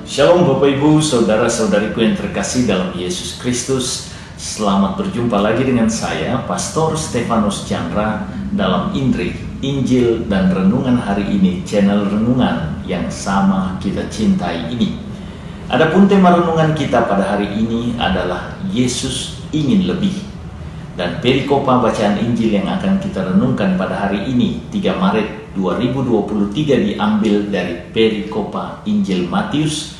Shalom Bapak Ibu, Saudara-saudariku yang terkasih dalam Yesus Kristus. Selamat berjumpa lagi dengan saya, Pastor Stefanus Chandra, dalam Indri, Injil dan Renungan hari ini, channel renungan yang sama kita cintai ini. Adapun tema renungan kita pada hari ini adalah Yesus ingin lebih. Dan perikopa bacaan Injil yang akan kita renungkan pada hari ini, 3 Maret 2023, diambil dari perikopa Injil Matius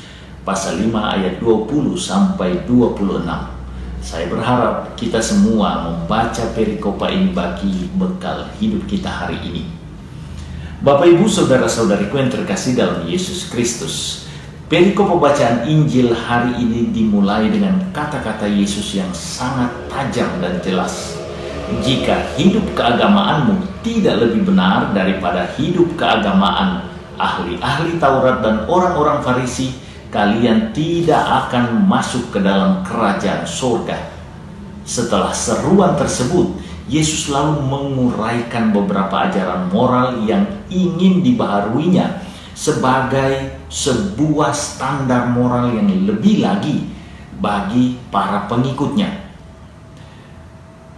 pasal 5 ayat 20 sampai 26. Saya berharap kita semua membaca perikopa ini bagi bekal hidup kita hari ini. Bapak Ibu, saudara-saudariku yang terkasih dalam Yesus Kristus, perikopa bacaan Injil hari ini dimulai dengan kata-kata Yesus yang sangat tajam dan jelas. Jika hidup keagamaanmu tidak lebih benar daripada hidup keagamaan ahli-ahli Taurat dan orang-orang Farisi, kalian tidak akan masuk ke dalam kerajaan surga. Setelah seruan tersebut, Yesus lalu menguraikan beberapa ajaran moral yang ingin dibaharuinya sebagai sebuah standar moral yang lebih lagi bagi para pengikutnya.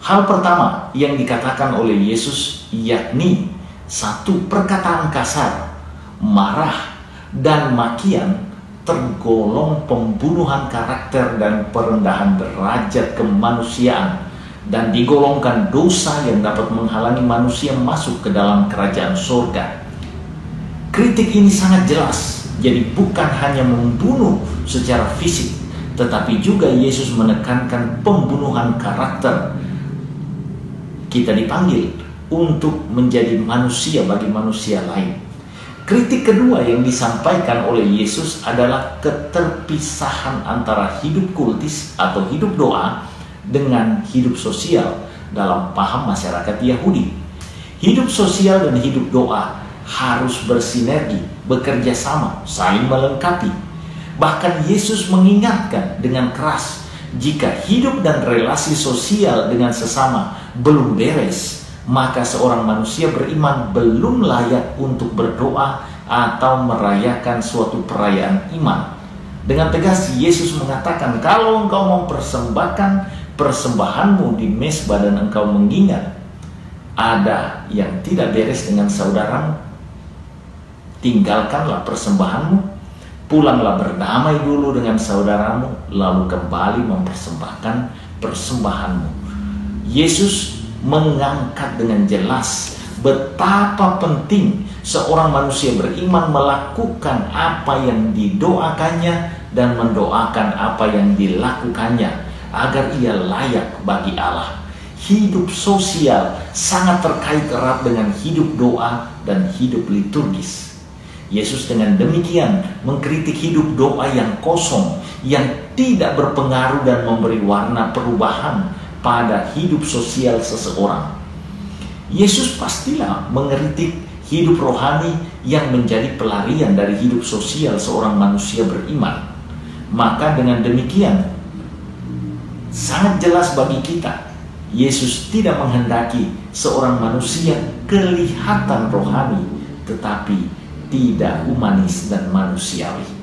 Hal pertama yang dikatakan oleh Yesus yakni satu perkataan kasar, marah, dan makian tergolong pembunuhan karakter dan perendahan derajat kemanusiaan, dan digolongkan dosa yang dapat menghalangi manusia masuk ke dalam kerajaan surga. Kritik ini sangat jelas, jadi bukan hanya membunuh secara fisik, tetapi juga Yesus menekankan pembunuhan karakter. Kita dipanggil untuk menjadi manusia bagi manusia lain. Kritik kedua yang disampaikan oleh Yesus adalah keterpisahan antara hidup kultis atau hidup doa dengan hidup sosial dalam paham masyarakat Yahudi. Hidup sosial dan hidup doa harus bersinergi, bekerja sama, saling melengkapi. Bahkan Yesus mengingatkan dengan keras, jika hidup dan relasi sosial dengan sesama belum beres, maka seorang manusia beriman belum layak untuk berdoa atau merayakan suatu perayaan iman. Dengan tegas Yesus mengatakan, kalau engkau mempersembahkan persembahanmu di mezbah dan engkau mengingat ada yang tidak beres dengan saudaramu, tinggalkanlah persembahanmu, pulanglah berdamai dulu dengan saudaramu, lalu kembali mempersembahkan persembahanmu. Yesus mengangkat dengan jelas betapa penting seorang manusia beriman melakukan apa yang didoakannya dan mendoakan apa yang dilakukannya agar ia layak bagi Allah. Hidup sosial sangat terkait erat dengan hidup doa dan hidup liturgis. Yesus dengan demikian mengkritik hidup doa yang kosong, yang tidak berpengaruh dan memberi warna perubahan pada hidup sosial seseorang. Yesus pastilah mengkritik hidup rohani yang menjadi pelarian dari hidup sosial seorang manusia beriman. Maka dengan demikian sangat jelas bagi kita, Yesus tidak menghendaki seorang manusia kelihatan rohani tetapi tidak humanis dan manusiawi.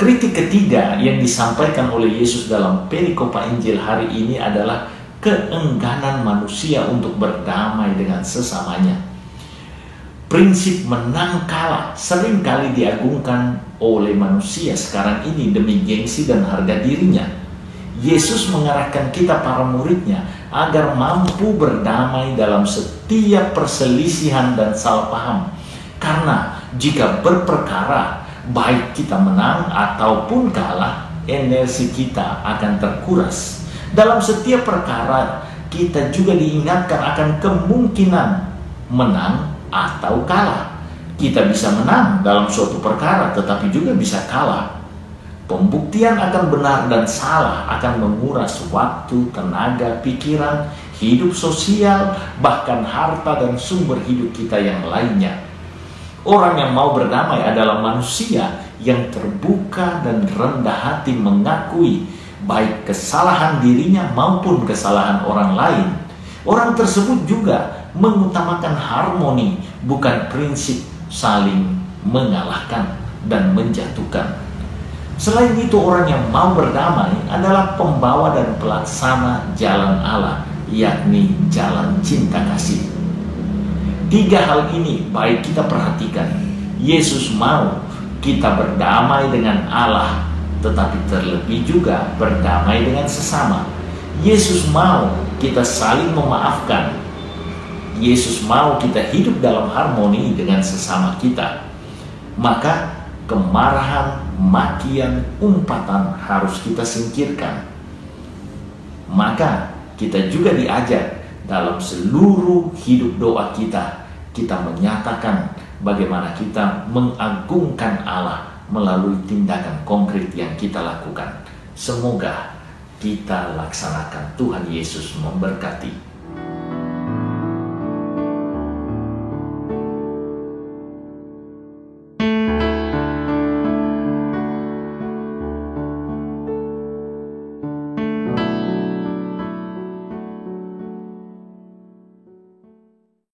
Kritik ketiga yang disampaikan oleh Yesus dalam perikopa Injil hari ini adalah keengganan manusia untuk berdamai dengan sesamanya. Prinsip menang kalah seringkali diagungkan oleh manusia sekarang ini demi gengsi dan harga dirinya. Yesus mengarahkan kita para muridnya agar mampu berdamai dalam setiap perselisihan dan salah paham. Karena jika berperkara, baik kita menang ataupun kalah, energi kita akan terkuras. Dalam setiap perkara, kita juga diingatkan akan kemungkinan menang atau kalah. Kita bisa menang dalam suatu perkara, tetapi juga bisa kalah. Pembuktian akan benar dan salah akan menguras waktu, tenaga, pikiran, hidup sosial, bahkan harta dan sumber hidup kita yang lainnya. Orang yang mau berdamai adalah manusia yang terbuka dan rendah hati mengakui baik kesalahan dirinya maupun kesalahan orang lain. Orang tersebut juga mengutamakan harmoni, bukan prinsip saling mengalahkan dan menjatuhkan. Selain itu, orang yang mau berdamai adalah pembawa dan pelaksana jalan Allah, yakni jalan cinta kasih. 3 hal ini baik kita perhatikan. Yesus mau kita berdamai dengan Allah, tetapi terlebih juga berdamai dengan sesama. Yesus mau kita saling memaafkan. Yesus mau kita hidup dalam harmoni dengan sesama kita. Maka kemarahan, makian, umpatan harus kita singkirkan. Maka kita juga diajar dalam seluruh hidup doa kita menyatakan bagaimana kita mengagungkan Allah melalui tindakan konkret yang kita lakukan. Semoga kita laksanakan. Tuhan Yesus memberkati.